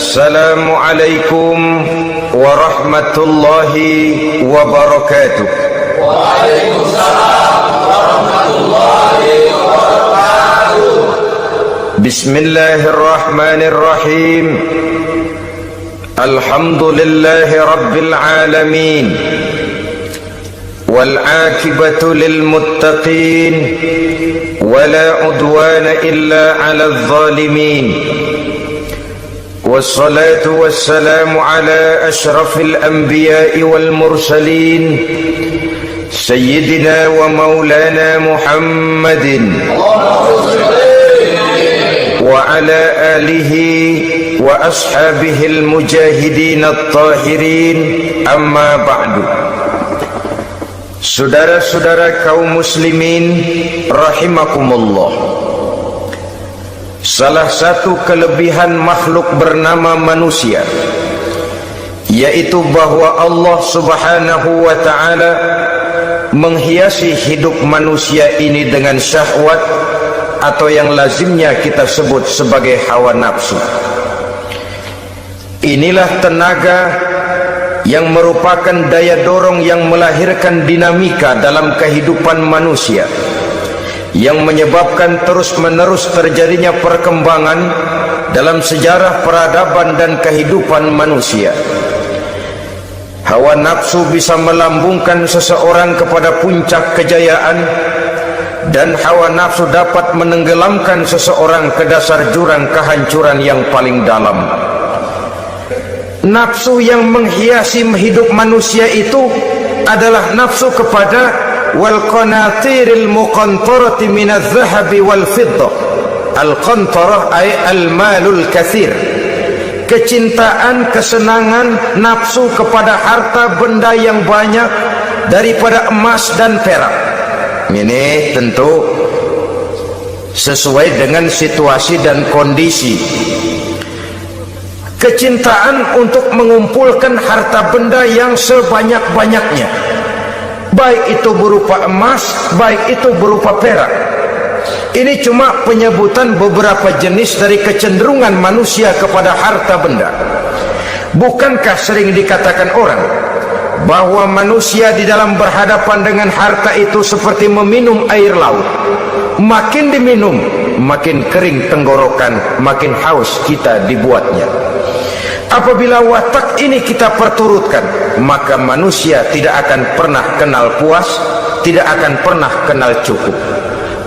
Assalamualaikum warahmatullahi wabarakatuh. Waalaikumsalam warahmatullahi wabarakatuh. Bismillahirrahmanirrahim. Alhamdulillahi rabbil alamin. Wal aqibatu lil muttaqin. Wala udwana illa 'alal zalimin. Wassalatu wassalamu ala ashrafil anbiya'i wal mursalin Sayyidina wa maulana Muhammadin wa ala alihi wa ashabihil mujahidin at-tahirin, amma ba'du. Saudara-saudara kaum muslimin rahimakumullah, salah satu kelebihan makhluk bernama manusia, yaitu bahwa Allah subhanahu wa ta'ala menghiasi hidup manusia ini dengan syahwat, atau yang lazimnya kita sebut sebagai hawa nafsu. Inilah tenaga yang merupakan daya dorong yang melahirkan dinamika dalam kehidupan manusia, yang menyebabkan terus-menerus terjadinya perkembangan dalam sejarah peradaban dan kehidupan manusia. Hawa nafsu bisa melambungkan seseorang kepada puncak kejayaan, dan hawa nafsu dapat menenggelamkan seseorang ke dasar jurang kehancuran yang paling dalam. Nafsu yang menghiasi hidup manusia itu adalah nafsu kepada wal qanatiril muqantarati minadh dhahabi wal fiddah. Al qantarah ay al malul katsir. Kecintaan, kesenangan, nafsu kepada harta benda yang banyak daripada emas dan perak. Ini tentu sesuai dengan situasi dan kondisi. Kecintaan untuk mengumpulkan harta benda yang sebanyak-banyaknya, baik itu berupa emas, baik itu berupa perak. Ini cuma penyebutan beberapa jenis dari kecenderungan manusia kepada harta benda. Bukankah sering dikatakan orang bahwa manusia di dalam berhadapan dengan harta itu seperti meminum air laut? Makin diminum, makin kering tenggorokan, makin haus kita dibuatnya. Apabila watak ini kita perturutkan, maka manusia tidak akan pernah kenal puas, tidak akan pernah kenal cukup.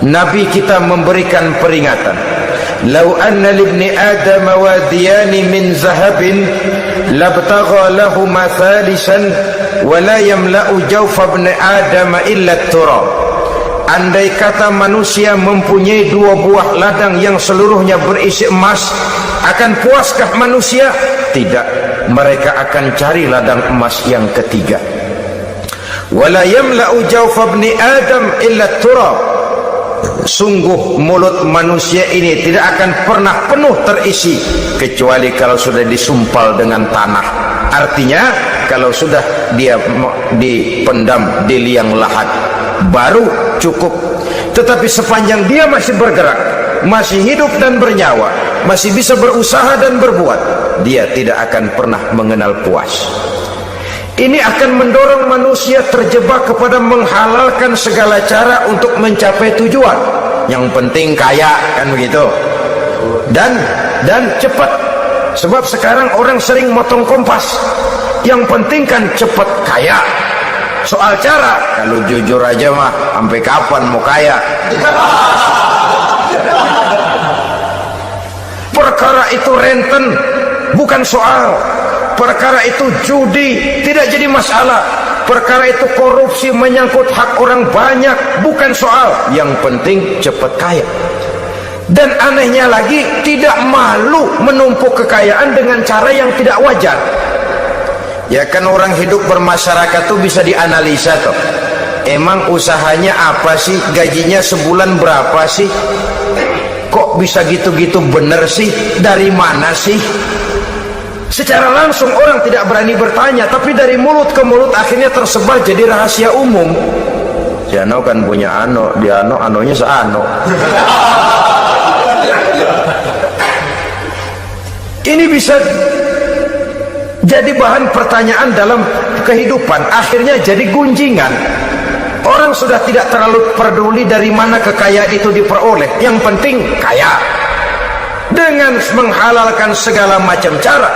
Nabi kita memberikan peringatan, "Lau anna libni Adam wadiyani min zahabin labtagha lahuma thalisan wa la yamla'u jawfa ibni Adam illa turab." Andai kata manusia mempunyai dua buah ladang yang seluruhnya berisi emas, akan puaskah manusia? Tidak, mereka akan cari ladang emas yang ketiga. Wala yamla'u jawfa ibni Adam illa turab. Sungguh mulut manusia ini tidak akan pernah penuh terisi kecuali kalau sudah disumpal dengan tanah. Artinya kalau sudah dia dipendam di liang lahat baru cukup. Tetapi sepanjang dia masih bergerak, masih hidup dan bernyawa, masih bisa berusaha dan berbuat, dia tidak akan pernah mengenal puas. Ini akan mendorong manusia terjebak kepada menghalalkan segala cara untuk mencapai tujuan. Yang penting kaya, kan begitu, dan cepat. Sebab sekarang orang sering motong kompas. Yang penting kan cepat kaya. Soal cara, kalau jujur aja mah, sampai kapan mau kaya? Perkara itu renten, bukan soal. Perkara itu judi, tidak jadi masalah. Perkara itu korupsi, menyangkut hak orang banyak, bukan soal. Yang penting cepat kaya. Dan anehnya lagi, tidak malu menumpuk kekayaan dengan cara yang tidak wajar. Ya kan, orang hidup bermasyarakat tuh bisa dianalisa toh. Emang usahanya apa sih? Gajinya sebulan berapa sih? Kok bisa gitu-gitu bener sih? Dari mana sih? Secara langsung orang tidak berani bertanya, tapi dari mulut ke mulut akhirnya tersebar jadi rahasia umum. Si Ano kan punya Ano, di Ano, Anonya se Ano. Ini bisa jadi bahan pertanyaan dalam kehidupan, akhirnya jadi gunjingan. Orang sudah tidak terlalu peduli dari mana kekayaan itu diperoleh, yang penting kaya. Dengan menghalalkan segala macam cara,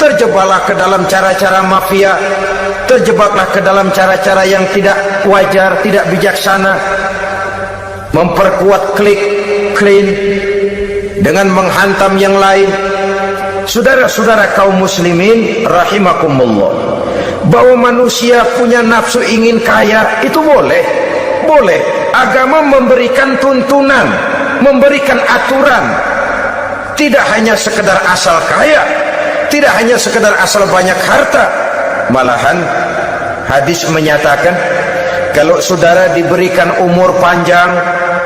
terjebaklah ke dalam cara-cara mafia, terjebaklah ke dalam cara-cara yang tidak wajar, tidak bijaksana, memperkuat klik, clean, dengan menghantam yang lain. Saudara-saudara kaum muslimin rahimakumullah, bahwa manusia punya nafsu ingin kaya itu boleh. Agama memberikan tuntunan, memberikan aturan. Tidak hanya sekedar asal kaya, tidak hanya sekedar asal banyak harta. Malahan hadis menyatakan, kalau saudara diberikan umur panjang,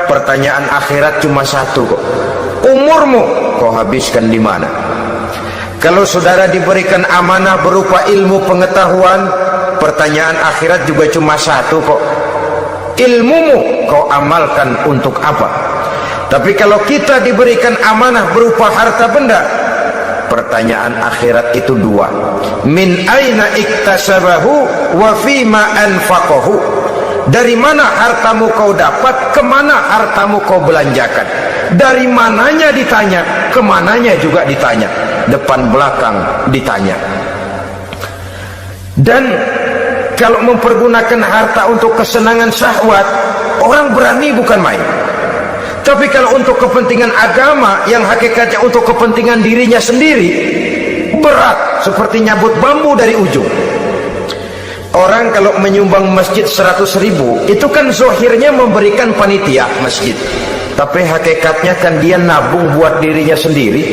pertanyaan akhirat cuma satu kok. Umurmu kau habiskan di mana? Kalau saudara diberikan amanah berupa ilmu pengetahuan, pertanyaan akhirat juga cuma satu kok. Ilmumu kau amalkan untuk apa? Tapi kalau kita diberikan amanah berupa harta benda, pertanyaan akhirat itu dua. Min aina iktasabahu wa fima anfaqahu. Dari mana hartamu kau dapat, kemana hartamu kau belanjakan. Dari mananya ditanya, kemananya juga ditanya, depan belakang ditanya. Dan kalau mempergunakan harta untuk kesenangan syahwat, orang berani bukan main. Tapi kalau untuk kepentingan agama, yang hakikatnya untuk kepentingan dirinya sendiri, berat, seperti nyabut bambu dari ujung. Orang kalau menyumbang masjid 100.000, itu kan zohirnya memberikan panitia masjid, tapi hakikatnya kan dia nabung buat dirinya sendiri.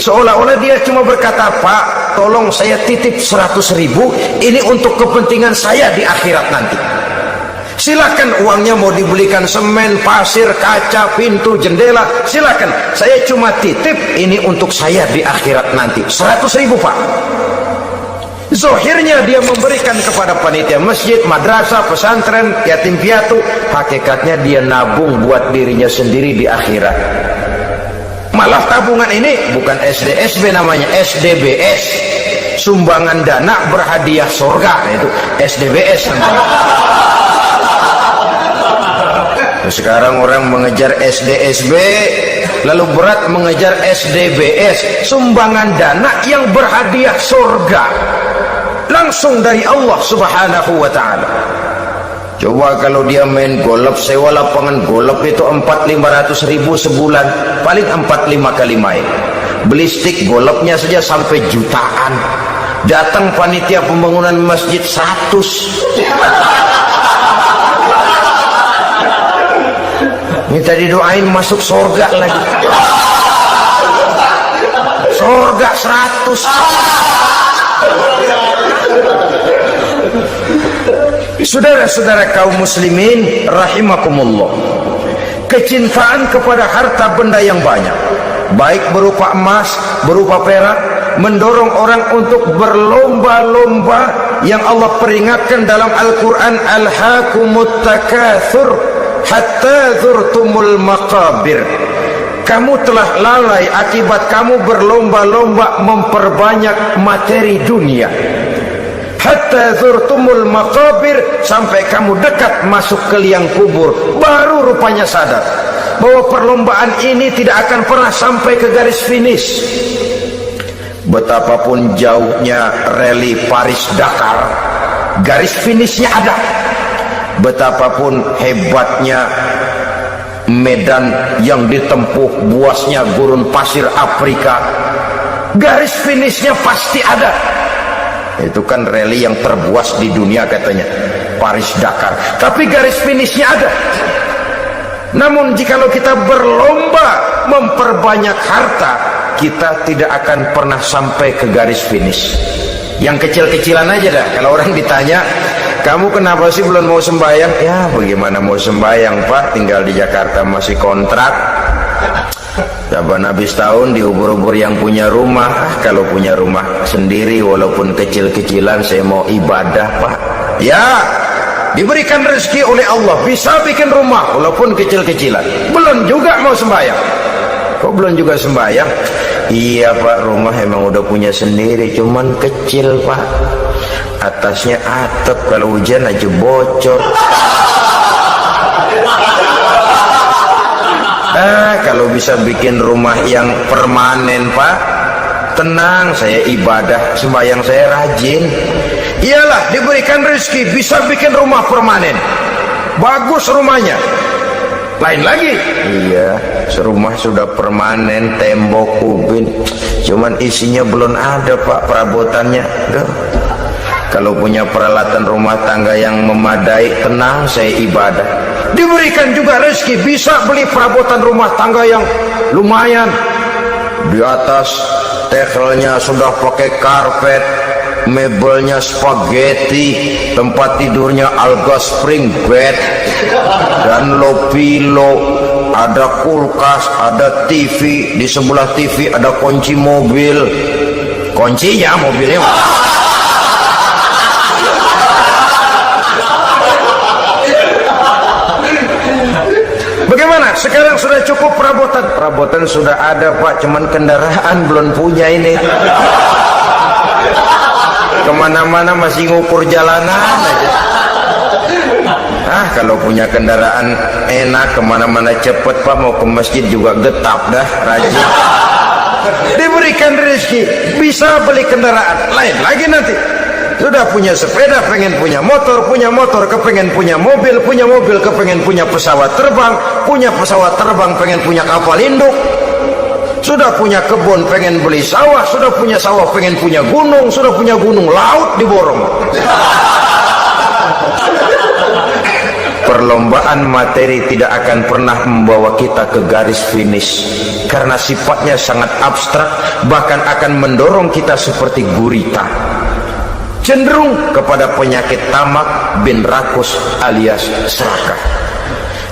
Seolah-olah dia cuma berkata, Pak, tolong saya titip 100.000, ini untuk kepentingan saya di akhirat nanti. Silakan uangnya mau dibelikan semen, pasir, kaca, pintu, jendela, silakan. Saya cuma titip, ini untuk saya di akhirat nanti. 100.000 Pak. Zohirnya dia memberikan kepada panitia masjid, madrasah, pesantren, yatim piatu. Hakikatnya dia nabung buat dirinya sendiri di akhirat. Malah tabungan ini bukan SDSB namanya, SDBS. Sumbangan dana berhadiah surga, itu SDBS. Sekarang orang mengejar SDSB, lalu berat mengejar SDBS, sumbangan dana yang berhadiah surga langsung dari Allah subhanahu wa ta'ala. Coba kalau dia main golf, sewa lapangan golf itu 400-500 ribu sebulan, paling 4-5 kali main. Beli stick golfnya saja sampai jutaan. Datang panitia pembangunan masjid 100. Minta didoain masuk surga lagi. Surga 100. Saudara-saudara kaum muslimin rahimakumullah, kecintaan kepada harta benda yang banyak, baik berupa emas, berupa perak, mendorong orang untuk berlomba-lomba yang Allah peringatkan dalam Al-Quran, alhaakumut takatsur hatta zurtumul maqabir. Kamu telah lalai akibat kamu berlomba-lomba memperbanyak materi dunia. Hatta zurtumul maqabir, sampai kamu dekat masuk ke liang kubur, baru rupanya sadar bahwa perlombaan ini tidak akan pernah sampai ke garis finish. Betapapun jauhnya rally Paris-Dakar, garis finishnya ada. Betapapun hebatnya medan yang ditempuh, buasnya gurun pasir Afrika, garis finishnya pasti ada. Itu kan rally yang terbuas di dunia katanya, Paris-Dakar, tapi garis finishnya ada. Namun jikalau kita berlomba memperbanyak harta, kita tidak akan pernah sampai ke garis finish. Yang kecil-kecilan aja dah. Kalau orang ditanya, kamu kenapa sih belum mau sembahyang? Ya bagaimana mau sembahyang Pak, tinggal di Jakarta masih kontrak. Kapan habis tahun diubur-ubur yang punya rumah. Kalau punya rumah sendiri walaupun kecil-kecilan, saya mau ibadah Pak. Ya, diberikan rezeki oleh Allah, bisa bikin rumah walaupun kecil-kecilan, belum juga mau sembahyang. Kok belum juga sembahyang? Iya Pak, rumah emang udah punya sendiri, cuman kecil Pak. Atasnya atap, kalau hujan aja bocor. Kalau bisa bikin rumah yang permanen Pak, tenang, saya ibadah, sembahyang saya rajin. Iyalah, diberikan rezeki bisa bikin rumah permanen, bagus rumahnya. Lain lagi, iya, serumah sudah permanen, tembok, ubin, cuman isinya belum ada Pak, perabotannya. Duh. Kalau punya peralatan rumah tangga yang memadai, tenang, saya ibadah. Diberikan juga rezeki bisa beli perabotan rumah tangga yang lumayan. Di atas tekelnya sudah pakai karpet, mebelnya spaghetti, tempat tidurnya alga spring bed dan low pillow, ada kulkas, ada TV, di sebelah TV ada kunci mobil, kuncinya mobilnya. Bagaimana? Sekarang sudah cukup perabotan? Perabotan sudah ada Pak, cuman kendaraan belum punya ini. Kemana-mana masih ngukur jalanan aja. Kalau punya kendaraan enak, kemana-mana cepet Pak, mau ke masjid juga getap dah, rajin. Diberikan rezeki bisa beli kendaraan, lain lagi nanti. Sudah punya sepeda, pengen punya motor, kepengen punya mobil, kepengen punya pesawat terbang, pengen punya kapal induk. Sudah punya kebun, pengen beli sawah, sudah punya sawah, pengen punya gunung, sudah punya gunung, laut diborong. Perlombaan materi tidak akan pernah membawa kita ke garis finish, karena sifatnya sangat abstrak, bahkan akan mendorong kita seperti gurita, cenderung kepada penyakit tamak bin rakus alias serakah.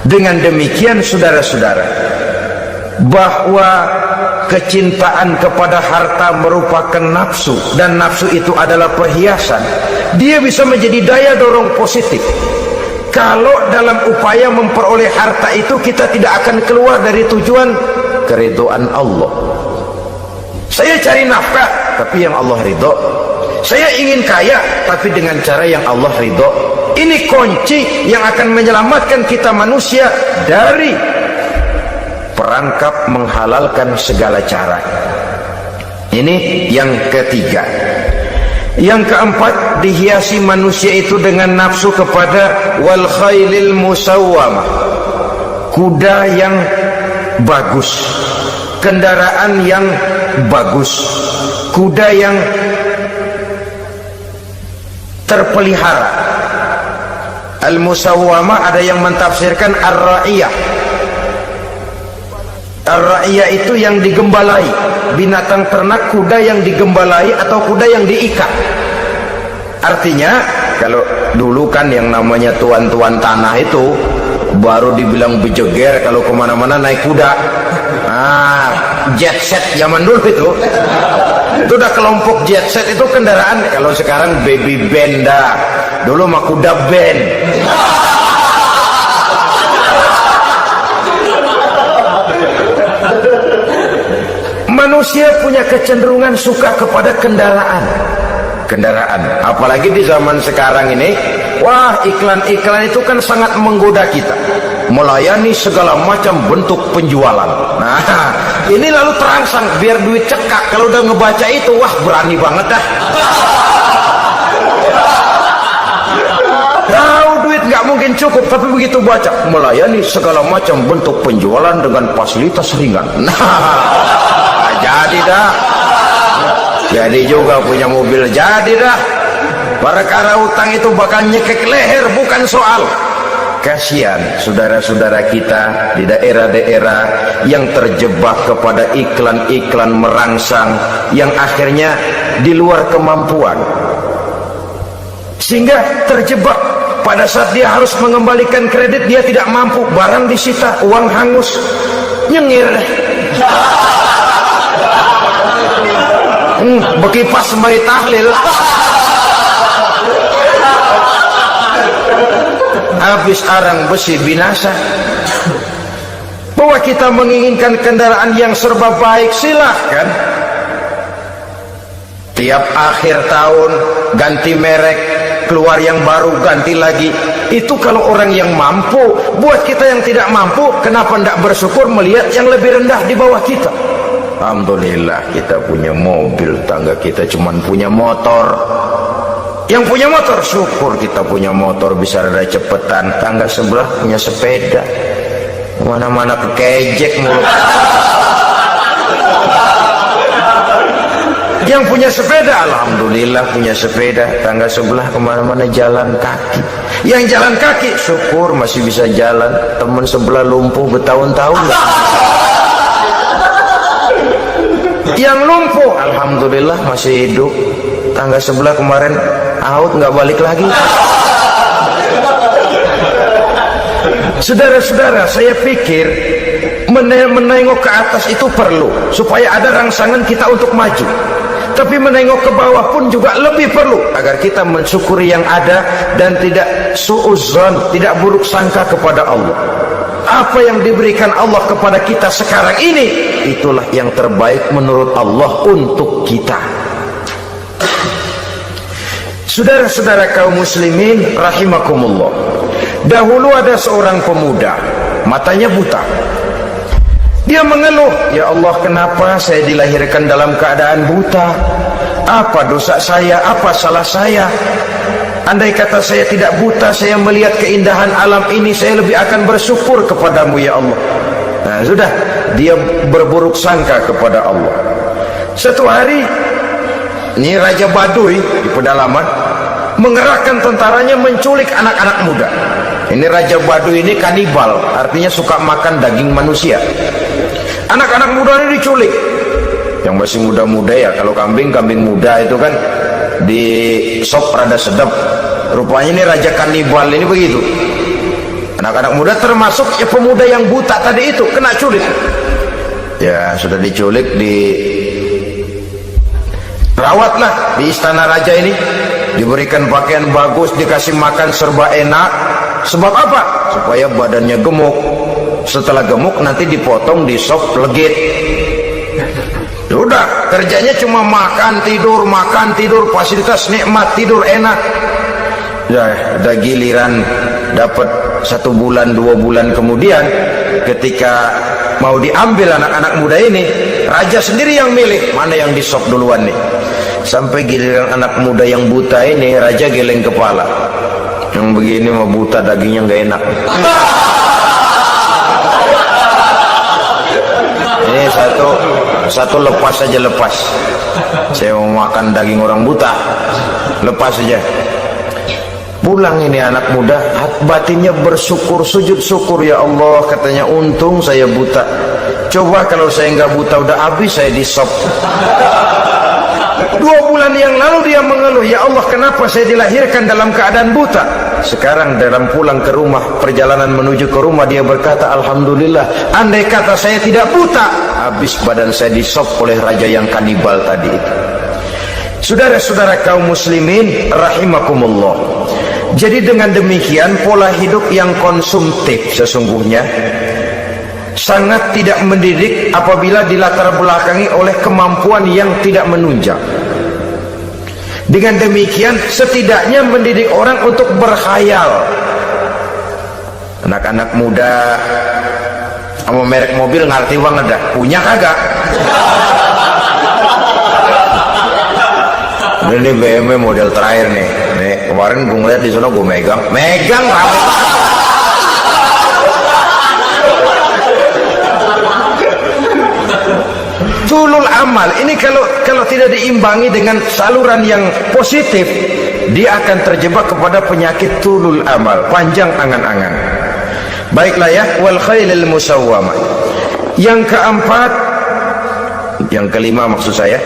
Dengan demikian saudara-saudara, bahwa kecintaan kepada harta merupakan nafsu, dan nafsu itu adalah perhiasan. Dia bisa menjadi daya dorong positif. Kalau dalam upaya memperoleh harta itu kita tidak akan keluar dari tujuan keridhaan Allah. Saya cari nafkah tapi yang Allah ridho. Saya ingin kaya tapi dengan cara yang Allah ridho. Ini kunci yang akan menyelamatkan kita manusia dari perangkap menghalalkan segala cara. Ini yang ketiga. Yang keempat, dihiasi manusia itu dengan nafsu kepada wal khailil musawwamah, kuda yang bagus, kendaraan yang bagus, kuda yang terpelihara. Al-musawwamah ada yang mentafsirkan ar-ra'iyah. Ar-ra'iyah itu yang digembalai, binatang ternak, kuda yang digembalai atau kuda yang diikat. Artinya kalau dulu kan yang namanya tuan-tuan tanah itu baru dibilang bejeger kalau kemana-mana naik kuda. Jet set zaman dulu itu udah kelompok jet set itu kendaraan. Kalau sekarang baby benda, dulu mah kuda band. Manusia punya kecenderungan suka kepada kendaraan, apalagi di zaman sekarang ini. Wah, iklan-iklan itu kan sangat menggoda kita, melayani segala macam bentuk penjualan. Nah, ini lalu terangsang biar duit cekak. Kalau udah ngebaca itu, wah berani banget dah. Tahu duit nggak mungkin cukup, tapi begitu baca melayani segala macam bentuk penjualan dengan fasilitas ringan. Nah, jadi dah. Jadi juga punya mobil, jadi dah. Perkara utang itu bakal nyekek leher, bukan soal. Kasihan saudara-saudara kita di daerah-daerah yang terjebak kepada iklan-iklan merangsang yang akhirnya di luar kemampuan, sehingga terjebak. Pada saat dia harus mengembalikan kredit, dia tidak mampu, barang disita, uang hangus, nyengir. Bekipas sembari tahlil. Habis arang besi binasa. Bahwa kita menginginkan kendaraan yang serba baik, silahkan. Tiap akhir tahun ganti merek, keluar yang baru, ganti lagi. Itu kalau orang yang mampu. Buat kita yang tidak mampu, kenapa tidak bersyukur melihat yang lebih rendah di bawah kita? Alhamdulillah kita punya mobil, tangga kita cuman punya motor. Yang punya motor, syukur kita punya motor bisa rada cepetan. Tangga sebelah punya sepeda, mana-mana kekejek mulu. Yang punya sepeda, alhamdulillah punya sepeda. Tangga sebelah kemana-mana jalan kaki. Yang jalan kaki, syukur masih bisa jalan. Teman sebelah lumpuh bertahun-tahun. Yang lumpuh, alhamdulillah masih hidup. Tangga sebelah kemarin out, nggak balik lagi. Saudara-saudara, saya pikir menengok ke atas itu perlu supaya ada rangsangan kita untuk maju. Tapi menengok ke bawah pun juga lebih perlu agar kita mensyukuri yang ada dan tidak suudzon, tidak buruk sangka kepada Allah. Apa yang diberikan Allah kepada kita sekarang ini, itulah yang terbaik menurut Allah untuk kita. Saudara-saudara kaum muslimin rahimakumullah, dahulu ada seorang pemuda, matanya buta. Dia mengeluh, ya Allah, kenapa saya dilahirkan dalam keadaan buta? Apa dosa saya? Apa salah saya? Andai kata saya tidak buta, saya melihat keindahan alam ini, saya lebih akan bersyukur kepadamu ya Allah. Nah sudah, dia berburuk sangka kepada Allah. Satu hari, ini Raja Baduy di pedalaman mengerahkan tentaranya menculik anak-anak muda. Ini Raja Baduy ini kanibal, artinya suka makan daging manusia. Anak-anak muda ini diculik. Yang masih muda-muda ya, kalau kambing muda itu kan di sop rada sedap. Rupanya ini Raja kanibal ini begitu. Anak-anak muda termasuk ya pemuda yang buta tadi itu kena culik. Ya sudah diculik, dirawatlah di istana raja ini, diberikan pakaian bagus, dikasih makan serba enak. Sebab apa? Supaya badannya gemuk. Setelah gemuk nanti dipotong di sop legit. Sudah, kerjanya cuma makan tidur, fasilitas nikmat, tidur enak. Ya, ada giliran dapat 1 bulan 2 bulan kemudian, ketika mau diambil anak-anak muda ini, raja sendiri yang milih mana yang di sop duluan nih. Sampai giliran anak muda yang buta ini, raja geleng kepala. Yang begini mau buta, dagingnya nggak enak. Ini satu lepas saja, lepas. Saya mau makan daging orang buta, lepas saja. Pulang ini anak muda, batinnya bersyukur, sujud syukur, ya Allah, katanya, untung saya buta. Coba kalau saya nggak buta, udah habis saya di sop. 2 bulan yang lalu dia mengeluh, ya Allah, kenapa saya dilahirkan dalam keadaan buta? Sekarang dalam pulang ke rumah, perjalanan menuju ke rumah, dia berkata, alhamdulillah, andai kata saya tidak buta, habis badan saya di sop oleh raja yang kanibal tadi itu. Saudara-saudara kaum muslimin rahimakumullah, jadi dengan demikian pola hidup yang konsumtif sesungguhnya sangat tidak mendidik apabila dilatar belakangi oleh kemampuan yang tidak menunjang. Dengan demikian setidaknya mendidik orang untuk berkhayal. Anak-anak muda sama merek mobil ngerti banget dah, punya kagak? Ini BMW model terakhir nih. Nih kemarin gue ngeliat di sana, gue megang rame. Tulul amal ini kalau tidak diimbangi dengan saluran yang positif, dia akan terjebak kepada penyakit tulul amal, panjang angan-angan. Baiklah ya, wal khailil musawwamah. Yang keempat, yang kelima maksud saya,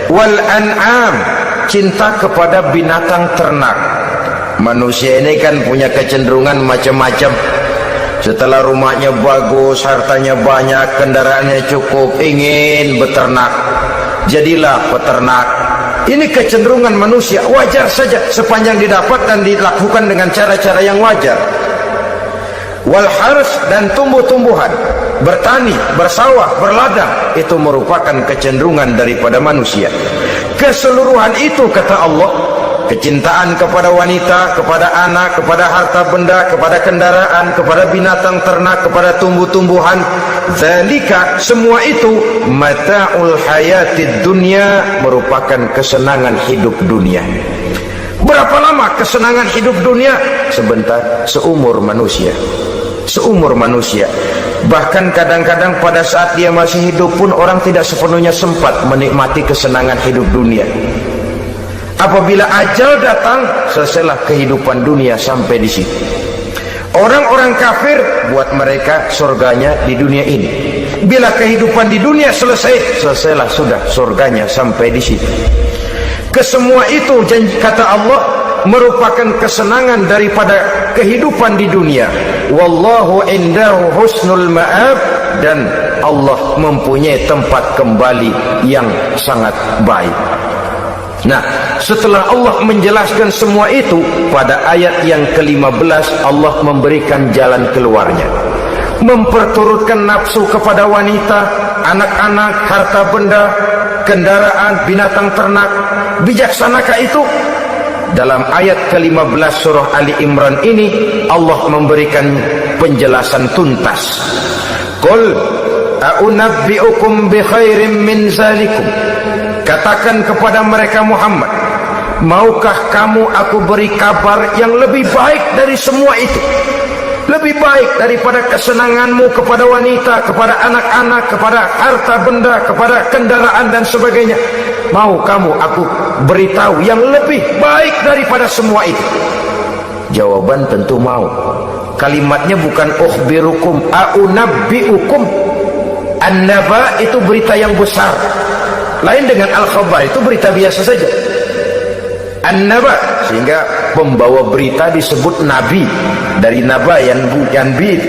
wal an'am, cinta kepada binatang ternak. Manusia ini kan punya kecenderungan macam-macam. Setelah rumahnya bagus, hartanya banyak, kendaraannya cukup, ingin beternak. Jadilah peternak. Ini kecenderungan manusia, wajar saja sepanjang didapat dan dilakukan dengan cara-cara yang wajar. Wal hars, dan tumbuh-tumbuhan. bertani, bersawah, berladang, itu merupakan kecenderungan daripada manusia. Keseluruhan itu, kata Allah, kecintaan kepada wanita, kepada anak, kepada harta benda, kepada kendaraan, kepada binatang ternak, kepada tumbuh-tumbuhan, zalika, semua itu mata'ul hayatid dunya, merupakan kesenangan hidup dunia. Berapa lama kesenangan hidup dunia? Sebentar, seumur manusia. Seumur manusia. Bahkan kadang-kadang pada saat dia masih hidup pun orang tidak sepenuhnya sempat menikmati kesenangan hidup dunia. Apabila ajal datang, selesailah kehidupan dunia sampai di situ. Orang-orang kafir, buat mereka surganya di dunia ini. Bila kehidupan di dunia selesai, selesailah sudah surganya sampai di situ. Kesemua itu, janji kata Allah, merupakan kesenangan daripada kehidupan di dunia. Wallahu indahu husnul ma'ab, dan Allah mempunyai tempat kembali yang sangat baik. Nah, setelah Allah menjelaskan semua itu, pada ayat yang ke-15 Allah memberikan jalan keluarnya. Memperturutkan nafsu kepada wanita, anak-anak, harta benda, kendaraan, binatang ternak. Bijaksanakah itu? Dalam ayat ke-15 surah Ali Imran ini Allah memberikan penjelasan tuntas. Qul a'unabbi'ukum bi khairim min zalikum. Katakan kepada mereka Muhammad, maukah kamu aku beri kabar yang lebih baik dari semua itu? Lebih baik daripada kesenanganmu kepada wanita, kepada anak-anak, kepada harta benda, kepada kendaraan dan sebagainya. Mau kamu aku beritahu yang lebih baik daripada semua itu? Jawaban tentu mau. Kalimatnya bukan ukhbirukum, a'unabbi'ukum. An-naba itu berita yang besar. Lain dengan al-khabar, itu berita biasa saja. An-naba, sehingga pembawa berita disebut nabi. Dari naba yang bi,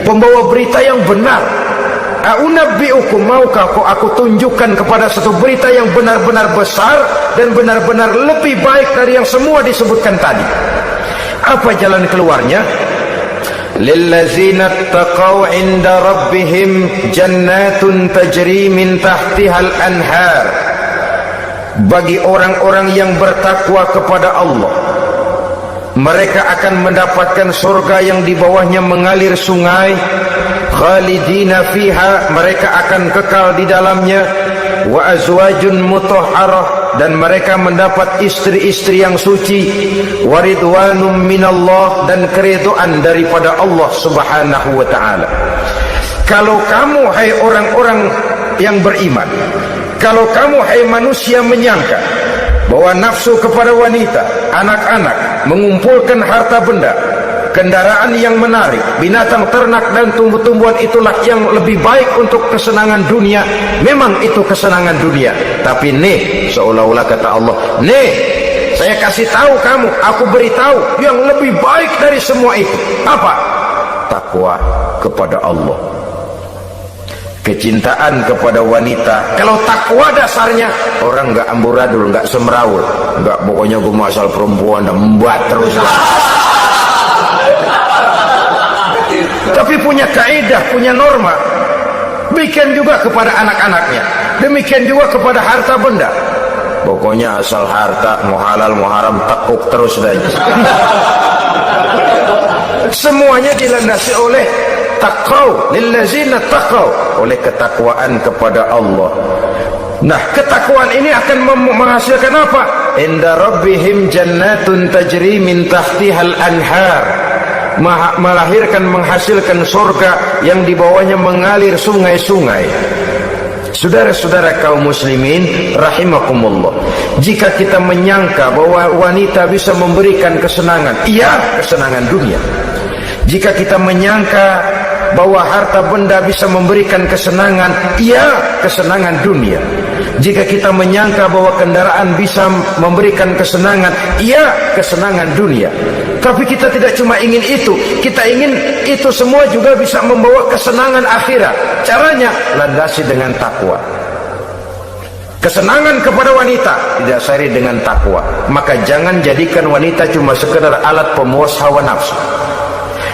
pembawa berita yang benar. A'unabbi'ukum, maukah aku tunjukkan kepada satu berita yang benar-benar besar dan benar-benar lebih baik dari yang semua disebutkan tadi. Apa jalan keluarnya? Lillazina taqaw 'inda rabbihim jannatun tajri min tahtihal anhar. Bagi orang-orang yang bertakwa kepada Allah, mereka akan mendapatkan surga yang di bawahnya mengalir sungai. Khalidina fiha, mereka akan kekal di dalamnya. Wa azwajun mutahharah, dan mereka mendapat istri-istri yang suci. Wa ridwanum minallah, dan keridhaan daripada Allah Subhanahu wa taala. Kalau kamu hai orang-orang yang beriman, kalau kamu hai manusia menyangka bahwa nafsu kepada wanita, anak-anak, mengumpulkan harta benda, kendaraan yang menarik, binatang ternak dan tumbuh-tumbuhan itulah yang lebih baik untuk kesenangan dunia, memang itu kesenangan dunia. Tapi nih, seolah-olah kata Allah, nih saya kasih tahu kamu, aku beritahu yang lebih baik dari semua itu. Apa? Takwa kepada Allah, kecintaan kepada wanita. Kalau takwa dasarnya, orang nggak amburadul, nggak semrawut, nggak pokoknya gue asal perempuan dan membuat terus. Tapi punya kaidah, punya norma. Demikian juga kepada anak-anaknya, demikian juga kepada harta benda. Pokoknya asal harta, mau halal mau haram, tekuk terus deh. Semuanya dilandasi oleh taqaw, lillazina taqaw, oleh ketakwaan kepada Allah. Nah, ketakwaan ini akan menghasilkan apa? Inda rabbihim jannatun tajri min tahtihal anhar, melahirkan, menghasilkan surga yang di bawahnya mengalir sungai-sungai. Saudara-saudara kaum muslimin rahimakumullah, jika kita menyangka bahwa wanita bisa memberikan kesenangan, iya, kesenangan dunia. Jika kita menyangka bahwa harta benda bisa memberikan kesenangan, iya, kesenangan dunia. Jika kita menyangka bahwa kendaraan bisa memberikan kesenangan, iya, kesenangan dunia. Tapi kita tidak cuma ingin itu, kita ingin itu semua juga bisa membawa kesenangan akhirat. Caranya landasi dengan takwa. Kesenangan kepada wanita didasari dengan takwa. Maka jangan jadikan wanita cuma sekedar alat pemuas hawa nafsu.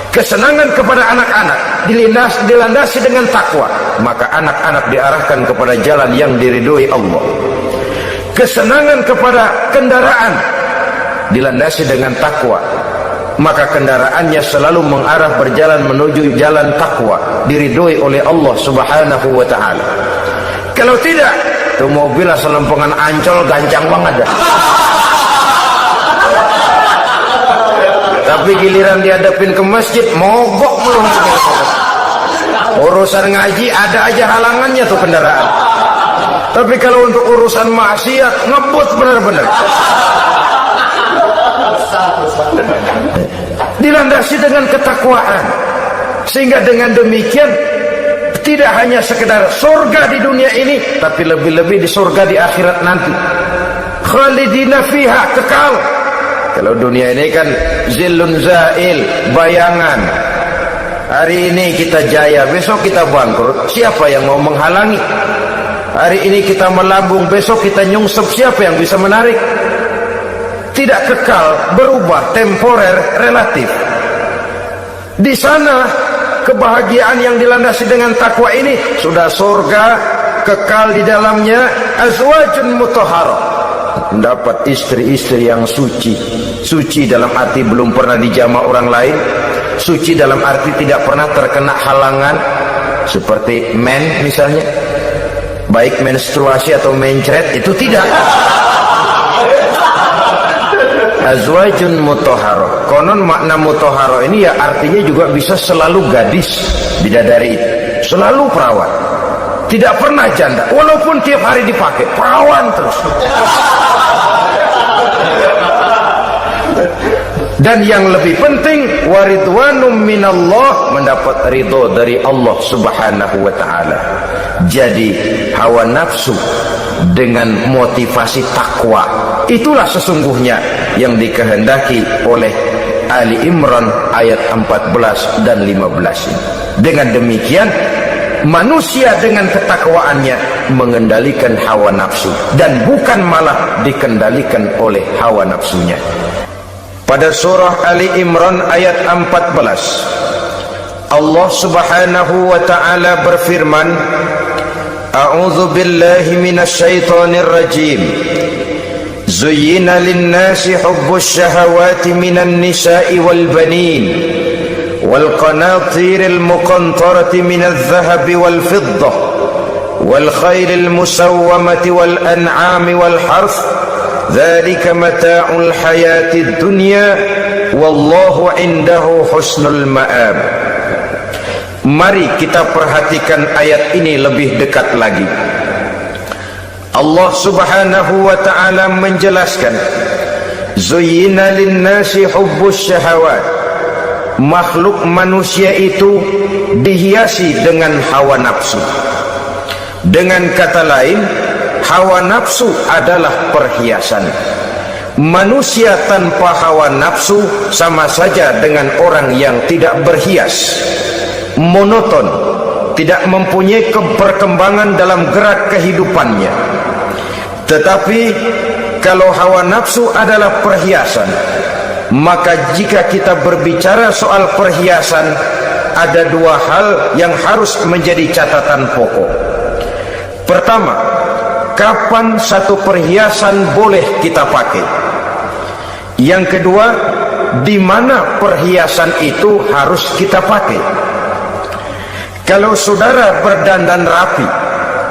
Kesenangan kepada anak-anak dilandasi dengan takwa, maka anak-anak diarahkan kepada jalan yang diridhoi Allah. Kesenangan kepada kendaraan dilandasi dengan takwa, maka kendaraannya selalu mengarah berjalan menuju jalan takwa, diridhoi oleh Allah Subhanahu wa taala. Kalau tidak, tuh mobil asal lempengan Ancol gancang banget dah. Tapi giliran dihadapin ke masjid, mogok melulu. Urusan ngaji ada aja halangannya tuh kendaraan. Tapi kalau untuk urusan maksiat, ngebut benar-benar. Dilandasi dengan ketakwaan, sehingga dengan demikian tidak hanya sekedar surga di dunia ini, tapi lebih-lebih di surga di akhirat nanti. Khalidina fiha, kekal. Kalau dunia ini kan zillun zail, bayangan. Hari ini kita jaya, besok kita bangkrut. Siapa yang mau menghalangi? Hari ini kita melambung, besok kita nyungsep. Siapa yang bisa menarik? Tidak kekal, berubah, temporer, relatif. Di sana kebahagiaan yang dilandasi dengan takwa ini sudah surga, kekal di dalamnya, azwajun mutahharah, mendapat istri-istri yang suci. Suci dalam arti belum pernah dijamah orang lain, suci dalam arti tidak pernah terkena halangan seperti men misalnya, baik menstruasi atau mencret, itu tidak. Azwajun mutahharah. Konon makna mutahharah ini ya artinya juga bisa selalu gadis, bidadari itu, selalu perawan, tidak pernah janda, walaupun tiap hari dipakai, perawan terus. Dan yang lebih penting, waridwanum minallah, mendapat ridho dari Allah Subhanahu wa taala. Jadi hawa nafsu dengan motivasi takwa, itulah sesungguhnya yang dikehendaki oleh Ali Imran ayat 14 dan 15 ini. Dengan demikian, manusia dengan ketakwaannya mengendalikan hawa nafsu, dan bukan malah dikendalikan oleh hawa nafsunya. Pada surah Ali Imran ayat 14, Allah Subhanahu wa taala berfirman, A'udzu billahi minasyaitonir rajim. Zuyyina lin-nasi hubbus syahawati minan nisa'i wal banin wal qanatiril muqantarati minadh dhahabi wal fiddah wal khairil musawwamati wal an'ami wal harth. Dzalika mata'ul hayatid dunya wallahu 'indahu husnul ma'ab. Mari kita perhatikan ayat ini lebih dekat lagi. Allah Subhanahu wa ta'ala menjelaskan, Zuyyina lin-nasi hubbus syahawat. Makhluk manusia itu dihiasi dengan hawa nafsu. Dengan kata lain, hawa nafsu adalah perhiasan. Manusia tanpa hawa nafsu sama saja dengan orang yang tidak berhias, monoton, tidak mempunyai perkembangan dalam gerak kehidupannya. Tetapi kalau hawa nafsu adalah perhiasan, maka jika kita berbicara soal perhiasan, ada dua hal yang harus menjadi catatan pokok. Pertama, kapan satu perhiasan boleh kita pakai? Yang kedua, di mana perhiasan itu harus kita pakai? Kalau saudara berdandan rapi,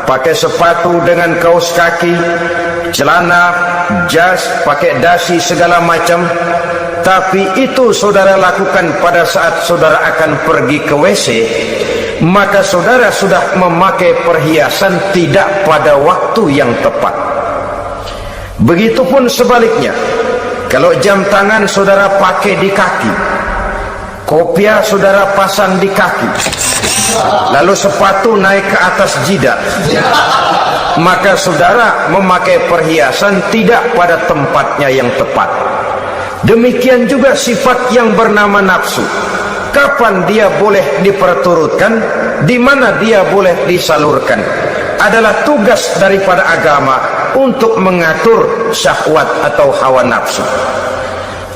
pakai sepatu dengan kaos kaki, celana, jas, pakai dasi segala macam, tapi itu saudara lakukan pada saat saudara akan pergi ke WC, maka saudara sudah memakai perhiasan tidak pada waktu yang tepat. Begitupun sebaliknya, kalau jam tangan saudara pakai di kaki, kopiah saudara pasang di kaki, lalu sepatu naik ke atas jidat, maka saudara memakai perhiasan tidak pada tempatnya yang tepat. Demikian juga sifat yang bernama nafsu. Kapan dia boleh diperturutkan, di mana dia boleh disalurkan, adalah tugas daripada agama untuk mengatur syahwat atau hawa nafsu.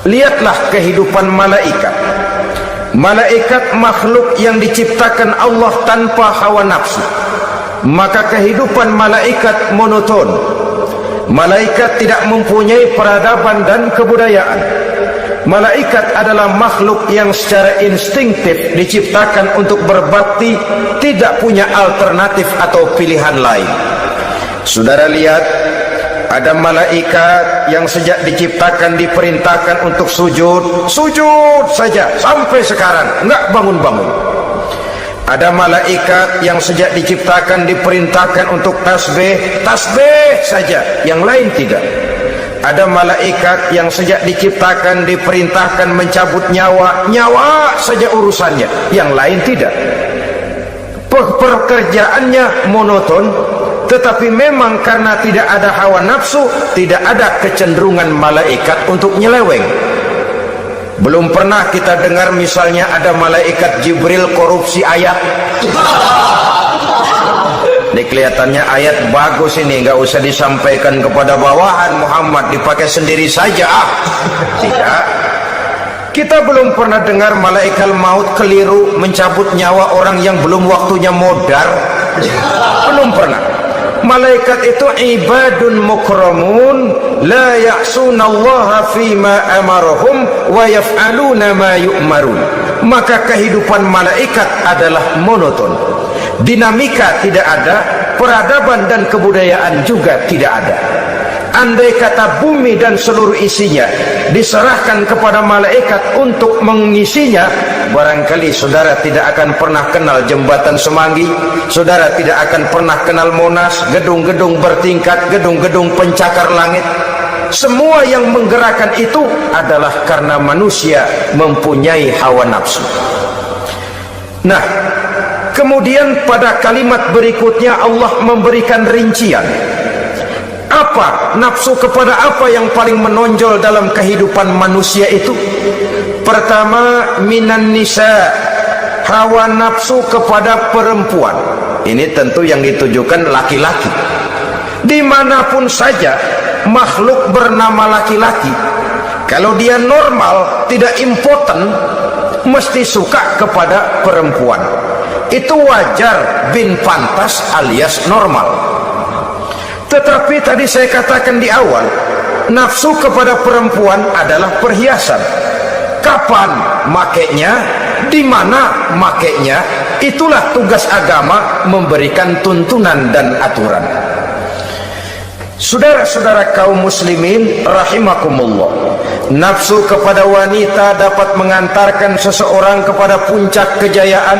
Lihatlah kehidupan malaikat. Malaikat makhluk yang diciptakan Allah tanpa hawa nafsu, maka kehidupan malaikat monoton. Malaikat tidak mempunyai peradaban dan kebudayaan. Malaikat adalah makhluk yang secara instinktif diciptakan untuk berbakti, tidak punya alternatif atau pilihan lain. Saudara lihat, ada malaikat yang sejak diciptakan diperintahkan untuk sujud, sujud saja sampai sekarang enggak bangun-bangun. Ada malaikat yang sejak diciptakan diperintahkan untuk tasbih, tasbih saja, yang lain tidak. Ada malaikat yang sejak diciptakan diperintahkan mencabut nyawa, nyawa saja urusannya, yang lain tidak. Pekerjaannya monoton, tetapi memang karena tidak ada hawa nafsu, tidak ada kecenderungan malaikat untuk nyeleweng. Belum pernah kita dengar misalnya ada malaikat Jibril korupsi ayat. Ini kelihatannya ayat bagus ini, nggak usah disampaikan kepada bawahan, Muhammad dipakai sendiri saja. Tidak. Kita belum pernah dengar malaikat maut keliru mencabut nyawa orang yang belum waktunya modar. Belum pernah. Malaikat itu ibadun mukramun la ya'sunallaha fima amarahum wa yaf'aluna ma yu'marun. Maka kehidupan malaikat adalah monoton. Dinamika tidak ada, peradaban dan kebudayaan juga tidak ada. Andai kata bumi dan seluruh isinya diserahkan kepada malaikat untuk mengisinya, barangkali saudara tidak akan pernah kenal jembatan Semanggi, saudara tidak akan pernah kenal Monas, gedung-gedung bertingkat, gedung-gedung pencakar langit. Semua yang menggerakkan itu adalah karena manusia mempunyai hawa nafsu. Nah, kemudian pada kalimat berikutnya Allah memberikan rincian. Apa nafsu kepada apa yang paling menonjol dalam kehidupan manusia itu? Pertama, minan nisa, hawa nafsu kepada perempuan. Ini tentu yang ditujukan laki-laki. Dimanapun saja makhluk bernama laki-laki, kalau dia normal, tidak impoten, mesti suka kepada perempuan. Itu wajar, bin pantas alias normal. Tetapi tadi saya katakan di awal, nafsu kepada perempuan adalah perhiasan. Kapan makainya, di mana makainya, itulah tugas agama memberikan tuntunan dan aturan. Saudara-saudara kaum muslimin rahimakumullah, nafsu kepada wanita dapat mengantarkan seseorang kepada puncak kejayaan,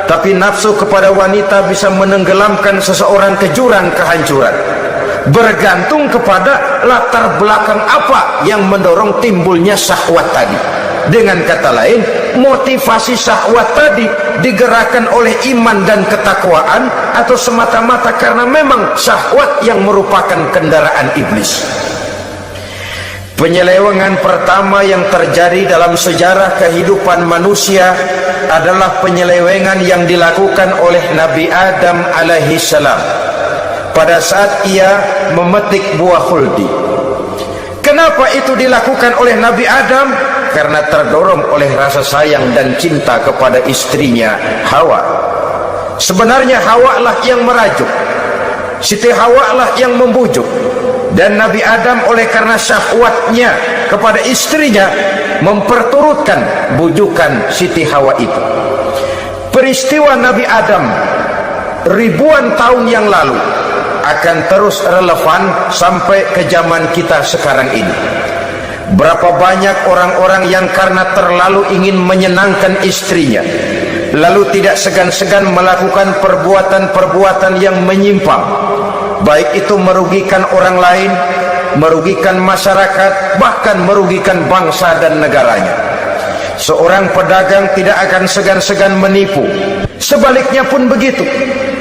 tapi nafsu kepada wanita bisa menenggelamkan seseorang ke jurang kehancuran. Bergantung kepada latar belakang apa yang mendorong timbulnya syahwat tadi. Dengan kata lain, motivasi syahwat tadi digerakkan oleh iman dan ketakwaan, atau semata-mata karena memang syahwat yang merupakan kendaraan iblis. Penyelewengan pertama yang terjadi dalam sejarah kehidupan manusia adalah penyelewengan yang dilakukan oleh Nabi Adam alaihi salam pada saat ia memetik buah khuldi. Kenapa itu dilakukan oleh Nabi Adam? Karena terdorong oleh rasa sayang dan cinta kepada istrinya Hawa. Sebenarnya Hawa lah yang merajuk, Siti Hawa lah yang membujuk, dan Nabi Adam oleh karena syahwatnya kepada istrinya memperturutkan bujukan Siti Hawa itu. Peristiwa Nabi Adam ribuan tahun yang lalu akan terus relevan sampai ke zaman kita sekarang ini. Berapa banyak orang-orang yang karena terlalu ingin menyenangkan istrinya, lalu tidak segan-segan melakukan perbuatan-perbuatan yang menyimpang, baik itu merugikan orang lain, merugikan masyarakat, bahkan merugikan bangsa dan negaranya. Seorang pedagang tidak akan segan-segan menipu, sebaliknya pun begitu.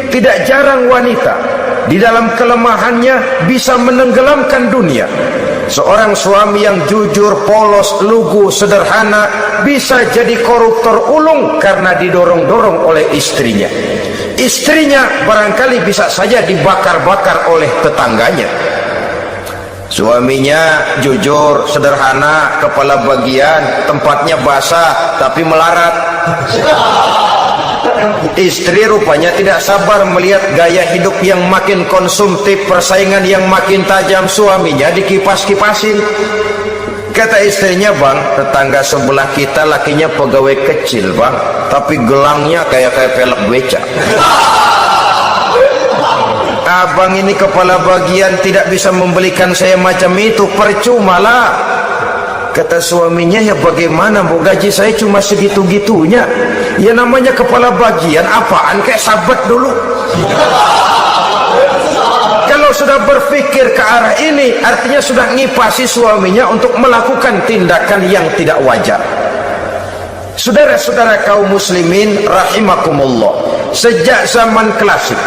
Tidak jarang wanita di dalam kelemahannya bisa menenggelamkan dunia. Seorang suami yang jujur, polos, lugu, sederhana bisa jadi koruptor ulung karena didorong-dorong oleh istrinya. Istrinya barangkali bisa saja dibakar-bakar oleh tetangganya. Suaminya jujur, sederhana, kepala bagian, tempatnya basah tapi melarat. Istri rupanya tidak sabar melihat gaya hidup yang makin konsumtif, persaingan yang makin tajam. Suaminya dikipas-kipasin. Kata istrinya, bang, tetangga sebelah kita lakinya pegawai kecil, bang, tapi gelangnya kayak pelek beca. Abang ini kepala bagian tidak bisa membelikan saya macam itu, percuma lah. Kata suaminya, ya bagaimana bu, gaji saya cuma segitu-gitunya. Ya namanya kepala bagian, apaan, kayak sahabat dulu. Kalau sudah berpikir ke arah ini, artinya sudah ngipasi suaminya untuk melakukan tindakan yang tidak wajar. Saudara-saudara kaum muslimin rahimakumullah, sejak zaman klasik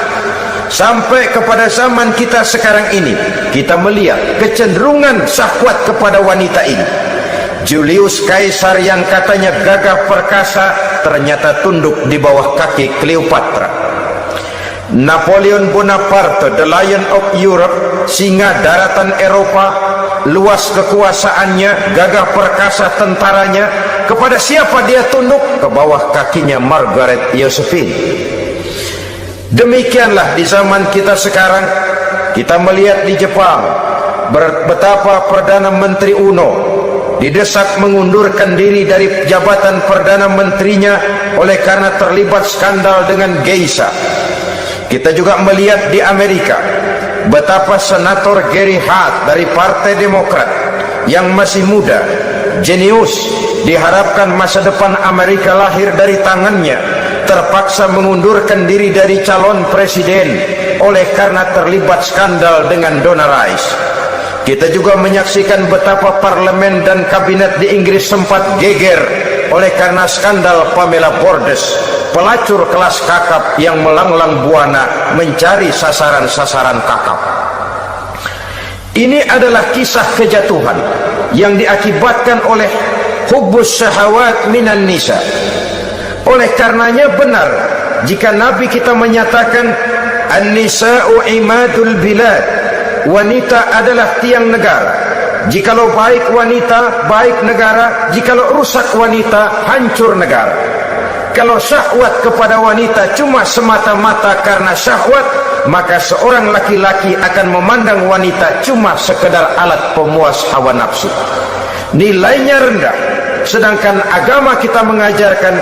sampai kepada zaman kita sekarang ini, kita melihat kecenderungan syahwat kepada wanita ini. Julius Kaisar yang katanya gagah perkasa ternyata tunduk di bawah kaki Cleopatra. Napoleon Bonaparte, the Lion of Europe, singa daratan Eropa, luas kekuasaannya, gagah perkasa tentaranya, kepada siapa dia tunduk? Ke bawah kakinya Margaret Josephine. Demikianlah di zaman kita sekarang, kita melihat di Jepang betapa Perdana Menteri Uno didesak mengundurkan diri dari jabatan Perdana Menterinya oleh karena terlibat skandal dengan geisha. Kita juga melihat di Amerika betapa Senator Gary Hart dari Partai Demokrat yang masih muda, jenius, diharapkan masa depan Amerika lahir dari tangannya, terpaksa mengundurkan diri dari calon presiden oleh karena terlibat skandal dengan Donna Rice. Kita juga menyaksikan betapa parlemen dan kabinet di Inggris sempat geger oleh karena skandal Pamela Bordes, pelacur kelas kakap yang melanglang buana mencari sasaran-sasaran kakap. Ini adalah kisah kejatuhan yang diakibatkan oleh hubbus syahawat minan nisa. Oleh karenanya benar jika Nabi kita menyatakan an-nisa'u imadul bilad, wanita adalah tiang negara. Jikalau baik wanita, baik negara. Jikalau rusak wanita, hancur negara. Kalau syahwat kepada wanita cuma semata-mata karena syahwat, maka seorang laki-laki akan memandang wanita cuma sekedar alat pemuas hawa nafsu. Nilainya rendah. Sedangkan agama kita mengajarkan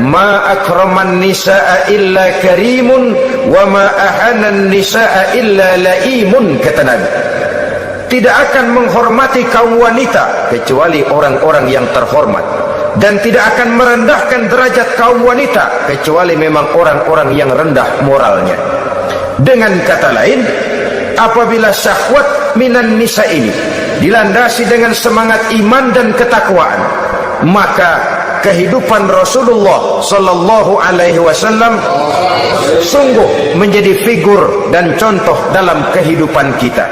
ma akraman nisaa illa karimun wa ma ahanan nisaa illa laimun, kata Nabi. Tidak akan menghormati kaum wanita kecuali orang-orang yang terhormat, dan tidak akan merendahkan derajat kaum wanita kecuali memang orang-orang yang rendah moralnya. Dengan kata lain, apabila syahwat minan nisa ini dilandasi dengan semangat iman dan ketakwaan, maka kehidupan Rasulullah sallallahu alaihi wasallam sungguh menjadi figur dan contoh dalam kehidupan kita.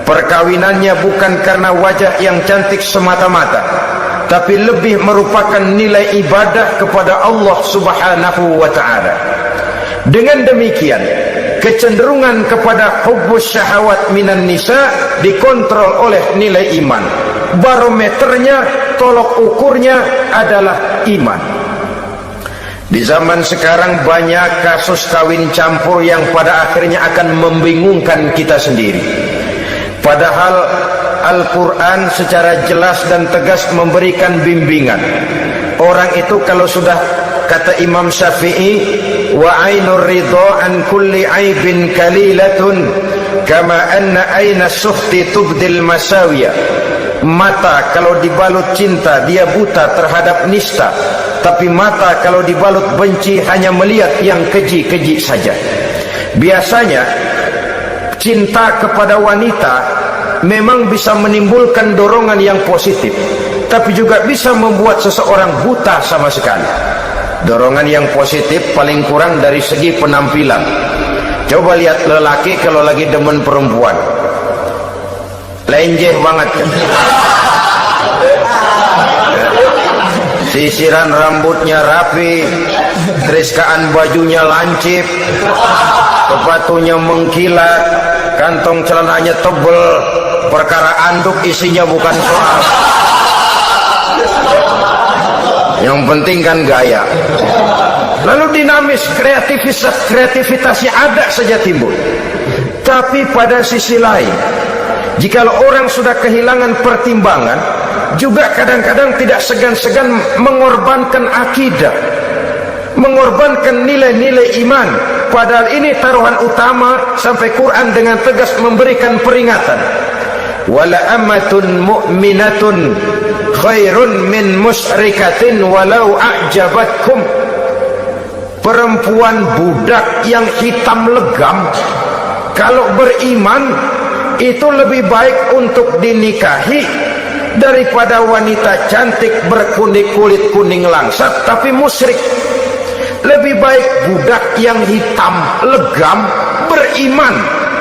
Perkawinannya bukan karena wajah yang cantik semata-mata, tapi lebih merupakan nilai ibadah kepada Allah Subhanahu wa taala. Dengan demikian, kecenderungan kepada hubbus syahawat minan nisa dikontrol oleh nilai iman. Barometernya, tolok ukurnya adalah iman. Di zaman sekarang banyak kasus kawin campur yang pada akhirnya akan membingungkan kita sendiri. Padahal Al-Quran secara jelas dan tegas memberikan bimbingan. Orang itu kalau sudah, kata Imam Syafi'i, wa ainur ridha an kulli aibin kalilatun kama anna aina sukhti tubdil masawiya. Mata kalau dibalut cinta dia buta terhadap nista, tapi mata kalau dibalut benci hanya melihat yang keji-keji saja. Biasanya cinta kepada wanita memang bisa menimbulkan dorongan yang positif, tapi juga bisa membuat seseorang buta sama sekali. Dorongan yang positif paling kurang dari segi penampilan. Coba lihat lelaki kalau lagi demen perempuan, lenjeh banget kan? Sisiran rambutnya rapi, teriskaan bajunya lancip, sepatunya mengkilat, kantong celananya tebel, perkara anduk isinya bukan soal. Yang penting kan gaya. Lalu dinamis, kreativitasnya ada saja timbul. Tapi pada sisi lain, jika orang sudah kehilangan pertimbangan, juga kadang-kadang tidak segan-segan mengorbankan akidah, mengorbankan nilai-nilai iman. Padahal ini taruhan utama, sampai Quran dengan tegas memberikan peringatan. Wala amatun mu'minatun khairun min musyrikatin walau a'jabatkum. Perempuan budak yang hitam legam kalau beriman itu lebih baik untuk dinikahi daripada wanita cantik kulit kuning langsat tapi musyrik. Lebih baik budak yang hitam legam beriman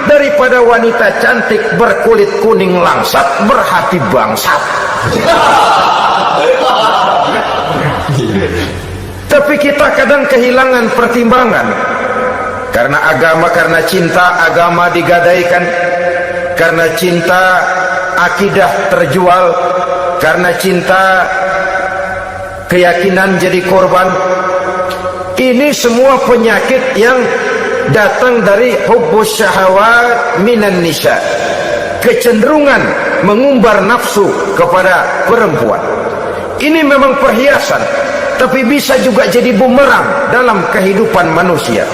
daripada wanita cantik berkulit kuning langsat berhati bangsat. Tapi kita kadang kehilangan pertimbangan karena agama, karena cinta agama digadaikan, karena cinta akidah terjual, karena cinta keyakinan jadi korban. Ini semua penyakit yang datang dari hubbus syahawat minan nisa, kecenderungan mengumbar nafsu kepada perempuan. Ini memang perhiasan, tapi bisa juga jadi bumerang dalam kehidupan manusia.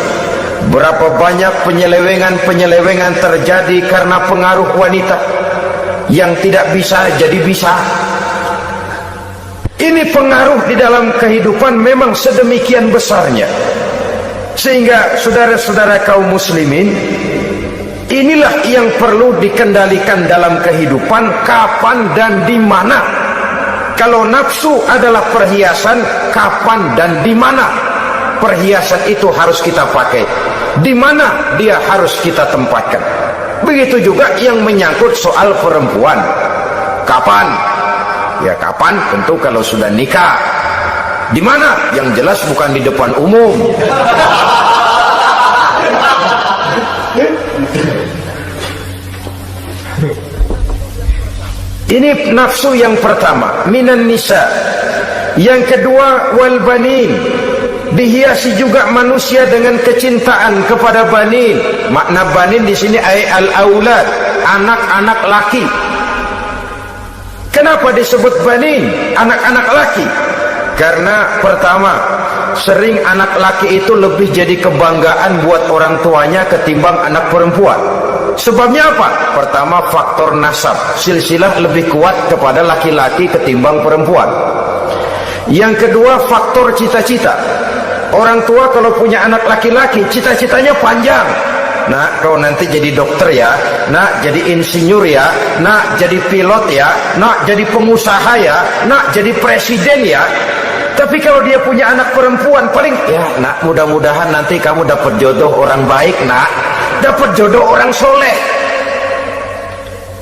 Berapa banyak penyelewengan terjadi karena pengaruh wanita yang tidak bisa jadi bisa. Ini pengaruh di dalam kehidupan memang sedemikian besarnya, sehingga saudara-saudara kaum muslimin, inilah yang perlu dikendalikan dalam kehidupan, kapan dan di mana. Kalau nafsu adalah perhiasan, kapan dan di mana perhiasan itu harus kita pakai, di mana dia harus kita tempatkan. Begitu juga yang menyangkut soal perempuan. Kapan? Ya kapan? Tentu kalau sudah nikah. Di mana? Yang jelas bukan di depan umum. Ini nafsu yang pertama, minan nisa. Yang kedua, wal banin. Dihiasi juga manusia dengan kecintaan kepada banin. Makna banin di sini al aulad, anak-anak laki. Kenapa disebut banin, anak-anak laki? Karena pertama, sering anak laki itu lebih jadi kebanggaan buat orang tuanya ketimbang anak perempuan. Sebabnya apa? Pertama, faktor nasab, silsilah lebih kuat kepada laki-laki ketimbang perempuan. Yang kedua, faktor cita-cita. Orang tua kalau punya anak laki-laki, cita-citanya panjang. Nak, kau nanti jadi dokter ya, nak jadi insinyur ya, nak jadi pilot ya, nak jadi pengusaha ya, nak jadi presiden ya. Tapi kalau dia punya anak perempuan, paling ya nak, mudah-mudahan nanti kamu dapat jodoh orang baik nak, dapat jodoh orang soleh.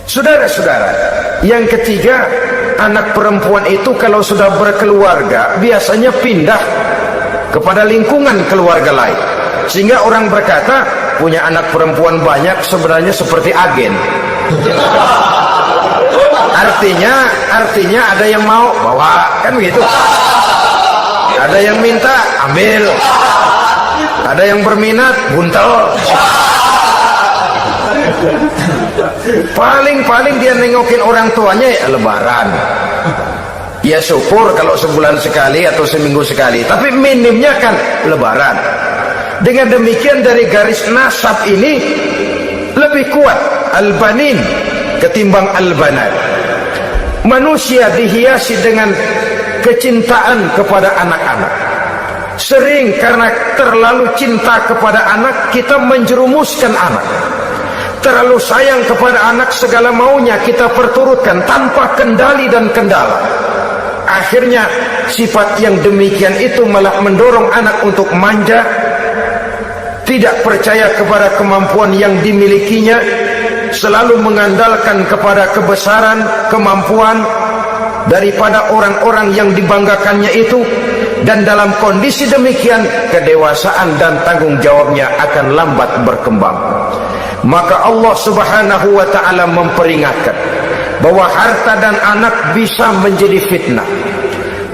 Saudara-saudara, yang ketiga, anak perempuan itu kalau sudah berkeluarga biasanya pindah kepada lingkungan keluarga lain, sehingga orang berkata punya anak perempuan banyak sebenarnya seperti agen. Artinya ada yang mau bawa, kan begitu. Ada yang minta ambil, ada yang berminat buntel. Paling dia nengokin orang tuanya ya lebaran. Ya syukur kalau sebulan sekali atau seminggu sekali, tapi minimnya kan lebaran. Dengan demikian dari garis nasab ini lebih kuat al-banin ketimbang al-banat. Manusia dihiasi dengan kecintaan kepada anak-anak. Sering karena terlalu cinta kepada anak, kita menjerumuskan anak. Terlalu sayang kepada anak, segala maunya kita perturutkan tanpa kendali dan kendala. Akhirnya sifat yang demikian itu malah mendorong anak untuk manja, tidak percaya kepada kemampuan yang dimilikinya, selalu mengandalkan kepada kebesaran, kemampuan daripada orang-orang yang dibanggakannya itu. Dan dalam kondisi demikian, kedewasaan dan tanggung jawabnya akan lambat berkembang. Maka Allah Subhanahu wa ta'ala memperingatkan bahwa harta dan anak bisa menjadi fitnah.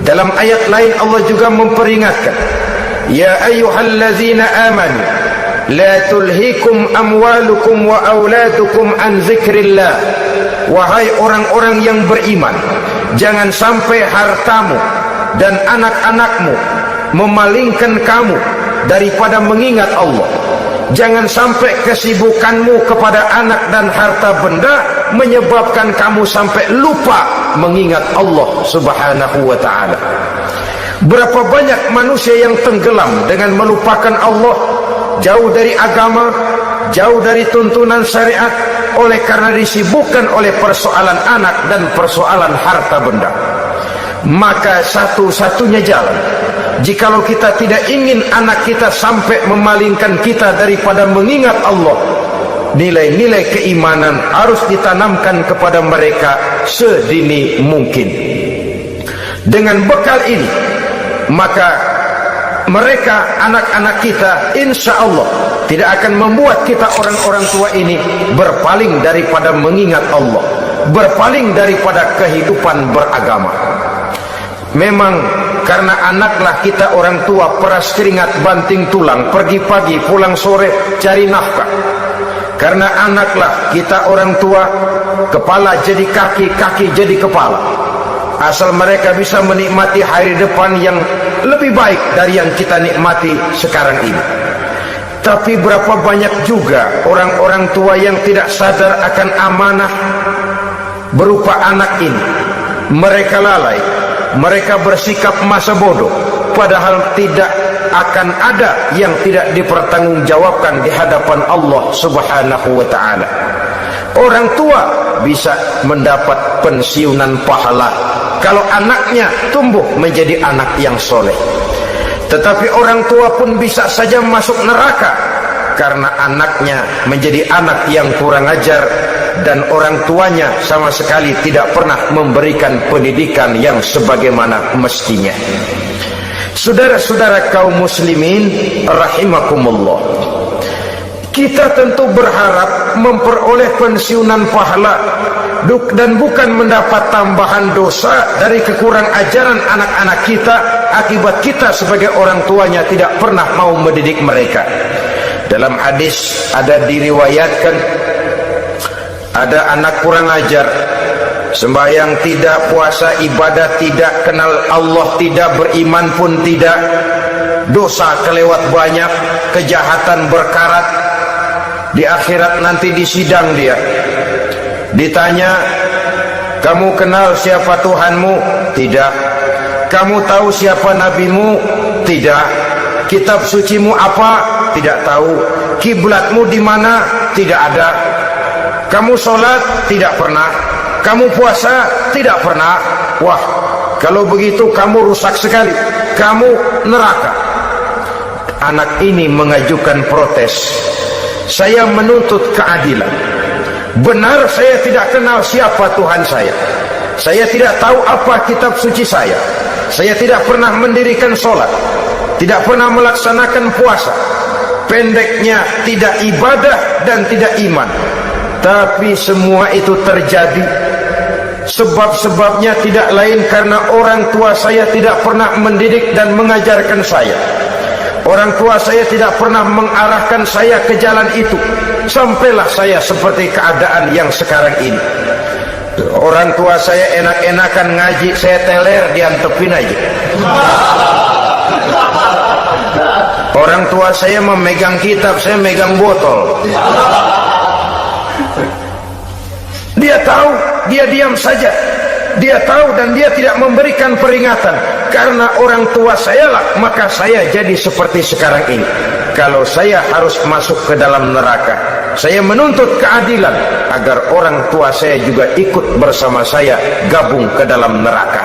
Dalam ayat lain Allah juga memperingatkan, ya ayyuhallazina amanu la tulhikum amwalukum wa auladukum an zikrillah. Wahai orang-orang yang beriman, jangan sampai hartamu dan anak-anakmu memalingkan kamu daripada mengingat Allah. Jangan sampai kesibukanmu kepada anak dan harta benda menyebabkan kamu sampai lupa mengingat Allah Subhanahu wa ta'ala. Berapa banyak manusia yang tenggelam dengan melupakan Allah, jauh dari agama, jauh dari tuntunan syariat, oleh karena disibukkan oleh persoalan anak dan persoalan harta benda. Maka satu-satunya jalan, jikalau kita tidak ingin anak kita sampai memalingkan kita daripada mengingat Allah, nilai-nilai keimanan harus ditanamkan kepada mereka sedini mungkin. Dengan bekal ini, maka mereka, anak-anak kita, insya Allah tidak akan membuat kita orang-orang tua ini berpaling daripada mengingat Allah, berpaling daripada kehidupan beragama. Memang karena anaklah kita orang tua peras keringat banting tulang, pergi pagi pulang sore cari nafkah. Karena anaklah kita orang tua kepala jadi kaki, kaki jadi kepala. Asal mereka bisa menikmati hari depan yang lebih baik dari yang kita nikmati sekarang ini. Tapi berapa banyak juga orang-orang tua yang tidak sadar akan amanah berupa anak ini. Mereka lalai, mereka bersikap masa bodoh, padahal tidak akan ada yang tidak dipertanggungjawabkan di hadapan Allah Subhanahu wa ta'ala. Orang tua bisa mendapat pensiunan pahala kalau anaknya tumbuh menjadi anak yang soleh. Tetapi orang tua pun bisa saja masuk neraka karena anaknya menjadi anak yang kurang ajar dan orang tuanya sama sekali tidak pernah memberikan pendidikan yang sebagaimana mestinya. Saudara-saudara kaum muslimin rahimakumullah, kita tentu berharap memperoleh pensiunan pahala dan bukan mendapat tambahan dosa dari kekurang ajaran anak-anak kita akibat kita sebagai orang tuanya tidak pernah mau mendidik mereka. Dalam hadis ada diriwayatkan, ada anak kurang ajar, sembahyang tidak, puasa ibadah tidak, kenal Allah tidak, beriman pun tidak, dosa kelewat banyak, kejahatan berkarat. Di akhirat nanti disidang dia, ditanya, kamu kenal siapa Tuhanmu? Tidak. Kamu tahu siapa nabimu? Tidak. Kitab sucimu apa? Tidak tahu. Kiblatmu di mana? Tidak ada. Kamu sholat? Tidak pernah. Kamu puasa? Tidak pernah. Wah, kalau begitu kamu rusak sekali, kamu neraka. Anak ini mengajukan protes. Saya menuntut keadilan. Benar saya tidak kenal siapa Tuhan saya. Saya tidak tahu apa kitab suci saya. Saya tidak pernah mendirikan sholat, tidak pernah melaksanakan puasa. Pendeknya tidak ibadah dan tidak iman. Tapi semua itu terjadi sebab-sebabnya tidak lain karena orang tua saya tidak pernah mendidik dan mengajarkan saya. Orang tua saya tidak pernah mengarahkan saya ke jalan itu. Sampailah saya seperti keadaan yang sekarang ini. Orang tua saya enak-enakan ngaji, saya teler diantepin aja. Orang tua saya memegang kitab, saya megang botol. Dia tahu, dia diam saja. Dia tahu dan dia tidak memberikan peringatan. Karena orang tua saya lah, maka saya jadi seperti sekarang ini. Kalau saya harus masuk ke dalam neraka, saya menuntut keadilan agar orang tua saya juga ikut bersama saya gabung ke dalam neraka.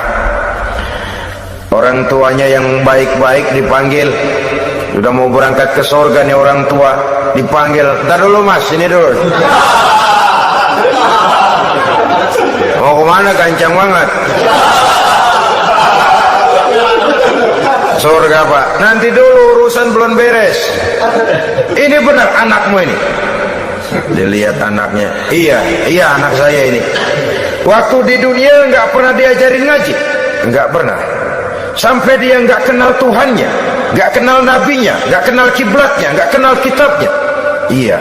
Orang tuanya yang baik-baik dipanggil, sudah mau berangkat ke surga nih orang tua, dipanggil, "Ntar dulu mas, sini dulu." Mau kemana? Gancang banget. Surga pak, nanti dulu urusan belum beres. Ini benar anakmu ini. Dilihat anaknya, iya anak saya ini. Waktu di dunia nggak pernah diajarin ngaji, nggak pernah. Sampai dia nggak kenal Tuhannya, nggak kenal nabinya, nggak kenal kiblatnya, nggak kenal kitabnya. Iya.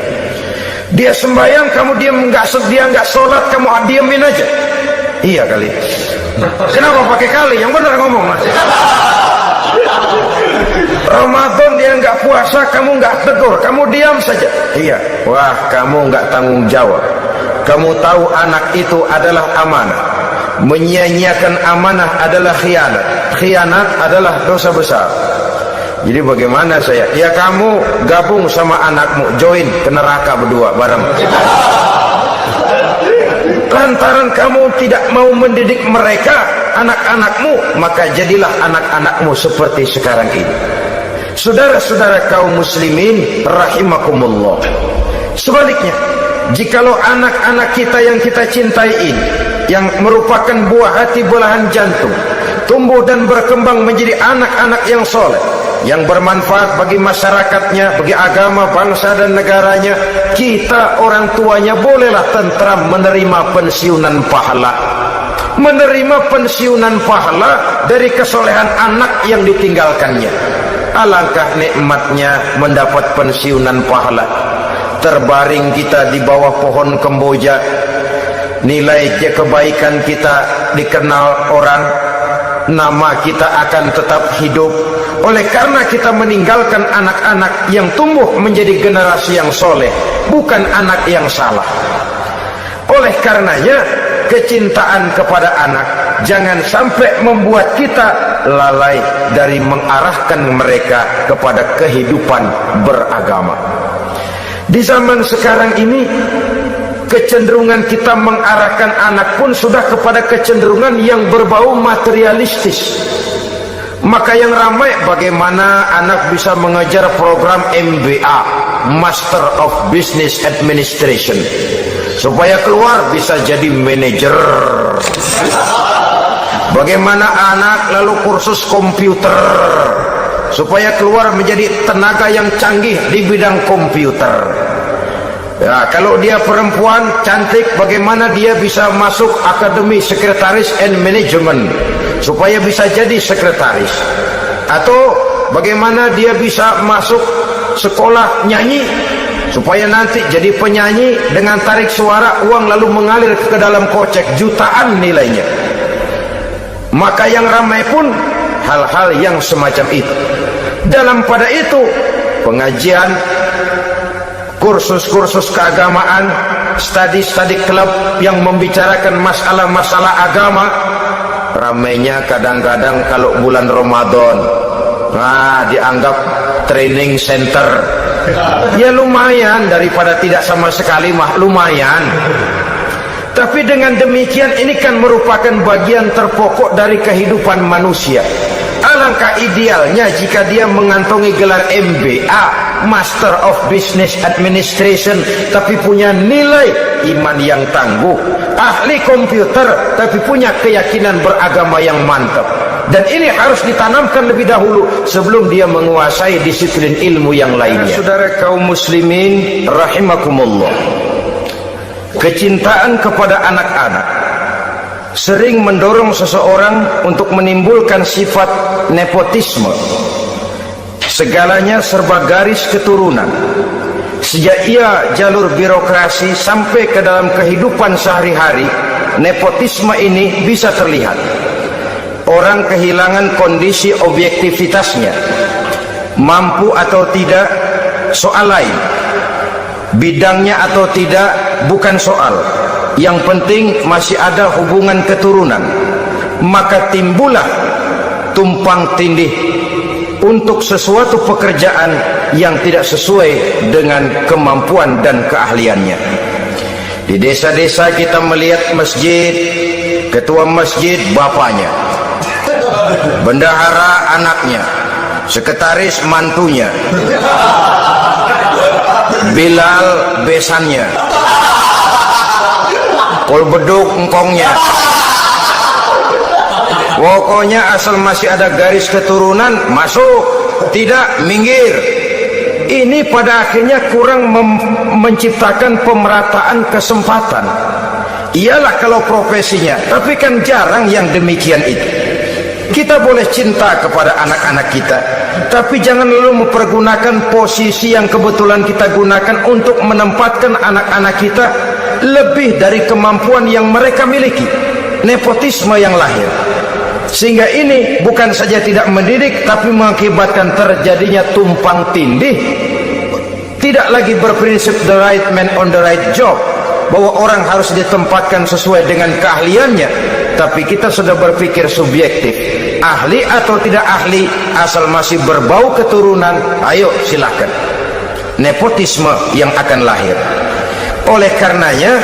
Dia sembahyang, kamu diam, dia nggak sholat, kamu diamin aja. Iya kali. Kenapa pakai kali? Yang benar ngomong mas. Ramadan dia nggak puasa, kamu nggak tegur, kamu diam saja. Iya. Wah, kamu nggak tanggung jawab. Kamu tahu anak itu adalah amanah. Menyia-nyiakan amanah adalah khianat. Khianat adalah dosa besar. Jadi bagaimana saya? Ya kamu gabung sama anakmu, join ke neraka berdua bareng. Lantaran kamu tidak mau mendidik mereka, anak-anakmu, maka jadilah anak-anakmu seperti sekarang ini. Saudara-saudara kaum muslimin rahimakumullah. Sebaliknya, jikalau anak-anak kita yang kita cintai ini, yang merupakan buah hati belahan jantung, tumbuh dan berkembang menjadi anak-anak yang soleh, yang bermanfaat bagi masyarakatnya, bagi agama, bangsa dan negaranya, kita orang tuanya bolehlah tentram menerima pensiunan pahala. Menerima pensiunan pahala dari kesolehan anak yang ditinggalkannya. Alangkah nikmatnya mendapat pensiunan pahala. Terbaring kita di bawah pohon kemboja, nilai kebaikan kita dikenal orang, nama kita akan tetap hidup. Oleh karena kita meninggalkan anak-anak yang tumbuh menjadi generasi yang soleh, bukan anak yang salah. Oleh karenanya, kecintaan kepada anak jangan sampai membuat kita lalai dari mengarahkan mereka kepada kehidupan beragama. Di zaman sekarang ini, kecenderungan kita mengarahkan anak pun sudah kepada kecenderungan yang berbau materialistis. Maka yang ramai bagaimana anak bisa mengejar program MBA, Master of Business Administration, supaya keluar bisa jadi manajer. Bagaimana anak lalu kursus komputer, supaya keluar menjadi tenaga yang canggih di bidang komputer. Ya, kalau dia perempuan cantik, bagaimana dia bisa masuk Akademi Sekretaris and Management supaya bisa jadi sekretaris? Atau bagaimana dia bisa masuk sekolah nyanyi supaya nanti jadi penyanyi dengan tarik suara, uang lalu mengalir ke dalam kocek jutaan nilainya? Maka yang ramai pun hal-hal yang semacam itu. Dalam pada itu, pengajian, kursus-kursus keagamaan, study club yang membicarakan masalah-masalah agama, ramainya kadang-kadang kalau bulan Ramadan, dianggap training center. Ya lumayan, daripada tidak sama sekali mah lumayan. Tapi dengan demikian ini kan merupakan bagian terpokok dari kehidupan manusia. Alangkah idealnya jika dia mengantongi gelar MBA, Master of Business Administration, tapi punya nilai iman yang tangguh, ahli komputer tapi punya keyakinan beragama yang mantap. Dan ini harus ditanamkan lebih dahulu sebelum dia menguasai disiplin ilmu yang lainnya. Saudara kaum muslimin rahimakumullah, kecintaan kepada anak-anak sering mendorong seseorang untuk menimbulkan sifat nepotisme. Segalanya serba garis keturunan. Sejak ia jalur birokrasi sampai ke dalam kehidupan sehari-hari, nepotisme ini bisa terlihat. Orang kehilangan kondisi objektivitasnya. Mampu atau tidak soal lain, bidangnya atau tidak bukan soal. Yang penting masih ada hubungan keturunan. Maka timbullah tumpang tindih untuk sesuatu pekerjaan yang tidak sesuai dengan kemampuan dan keahliannya. Di desa-desa kita melihat masjid, ketua masjid bapaknya, bendahara anaknya, sekretaris mantunya, Bilal besannya, kolbeduk engkongnya. Pokoknya asal masih ada garis keturunan, masuk, tidak minggir. ini pada akhirnya kurang menciptakan pemerataan kesempatan. Iyalah kalau profesinya, tapi kan jarang yang demikian itu. Kita boleh cinta kepada anak-anak kita, tapi jangan lalu mempergunakan posisi yang kebetulan kita gunakan untuk menempatkan anak-anak kita lebih dari kemampuan yang mereka miliki. Nepotisme yang lahir, sehingga ini bukan saja tidak mendidik, tapi mengakibatkan terjadinya tumpang tindih. Tidak lagi berprinsip the right man on the right job, bahwa orang harus ditempatkan sesuai dengan keahliannya, tapi kita sudah berpikir subjektif, ahli atau tidak ahli, asal masih berbau keturunan, ayo silakan. Nepotisme yang akan lahir. Oleh karenanya,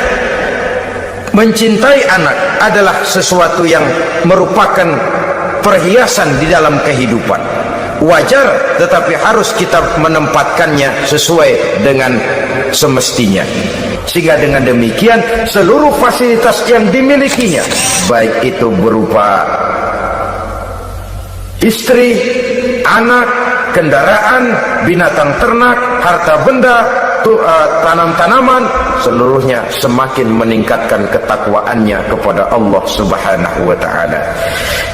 mencintai anak adalah sesuatu yang merupakan perhiasan di dalam kehidupan. Wajar, tetapi harus kita menempatkannya sesuai dengan semestinya. Sehingga dengan demikian seluruh fasilitas yang dimilikinya, baik itu berupa istri, anak, kendaraan, binatang ternak, harta benda, tanam-tanaman, seluruhnya semakin meningkatkan ketakwaannya kepada Allah Subhanahu wa taala.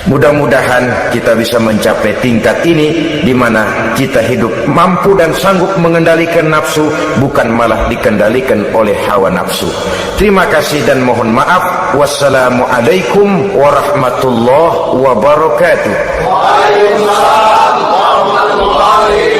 Mudah-mudahan kita bisa mencapai tingkat ini, di mana kita hidup mampu dan sanggup mengendalikan nafsu, bukan malah dikendalikan oleh hawa nafsu. Terima kasih dan mohon maaf. Wassalamualaikum warahmatullahi wabarakatuh. Waalaikumsalam warahmatullahi